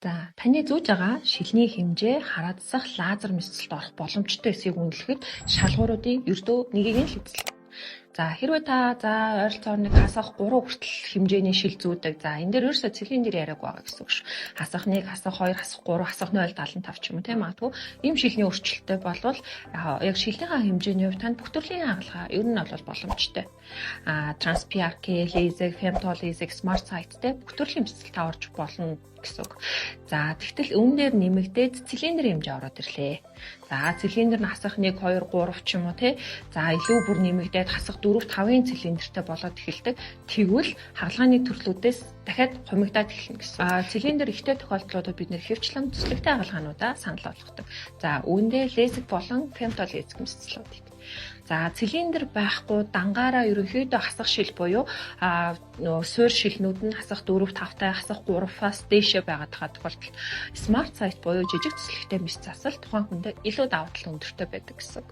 За, таны зүүж байгаа шилний хэмжээ хараадсах лазер мэсэлд орох боломжтой эсэхийг үнэлэхэд шалгууруудын ердөө нэгийг нь л эзэлнэ. За, хэрвээ та ойролцоогоор нэг хасах 3 хүртэл хэмжээний шил зүүдэг. За, энэ дээр ерөөсөө цилиндр яриаг байгаа гэсэн үг шүү. Хасах 1, хасах 2, хасах 3, хасах 0.75 ч юм уу тийм магадгүй ийм шилний өөрчлөлттэй болвол яг шилнийхаа хэмжээний хувьд танд бүх төрлийн хаалгаа ер нь бол боломжтой. Transpiarc, Lasix, Femtol Lasix, Smart Sight-тэй бүх төрлийн мэсэл та орж болно гэсэн үг. За, тэгтэл өмнөөр нэмэгдээд цилиндрийн хэмжээ ороод ирлээ. За, цилиндр нь хасах 1, 2, 3 ч юм уу тий. За, илүү бүр нэмэгдээд хасах 4, 5-ын цилиндртэй болоод эхэлдэг. Тэгвэл хаалгааны төрлүүдээс дахиад хумигдаад эхэлнэ гэсэн. Цилиндр ихтэй тохиолдлуудад бид нэр хэвчлэн төслөгтэй хаалгаануудаа санал болгодог. За, үүндээ Lasix болон Femtol Lasix мэсэлүүд. За, цилиндр байхгүй дангаараа ерөнхийдөө хасах шил буюу суур шилнүүд нь хасах 4, 5-тай хасах 3-аас дээшээ байгаад байгаа тохиолдолд Smart Sight буюу жижиг төслөгтэй мэс засал тухайн хүндээ илүү давуу тал өндөртэй байдаг гэсэн.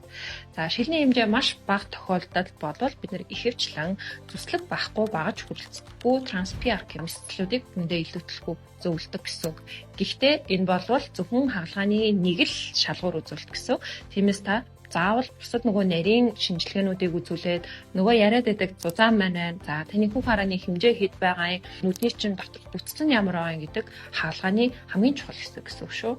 За, шилний хэмжээ маш бага тохиолдолд болвол бид нэр ихэвчлэн төслөг байхгүй багаж хүрэлцэхгүй Transpiarc мэсэлүүдийг хүндээ илүүтлэхгүй зөвлөдөг гэсэн. Гэхдээ энэ болвол зөвхөн хаалгааны нэг л шалгуур үзүүлэлт гэсэн. Тиймээс та заавал бусад нөгөө нарийн шинжилгээнүүдийг үзүүлээд нөгөө яриад байдаг зузаан маань за таны хүүх харааны хэмжээ хэд байгаа юм нүдний чинь дотор бүтцэн ямар байгаа юм гэдэг хаалгааны хамгийн чухал хэсэг гэсэн үг шүү.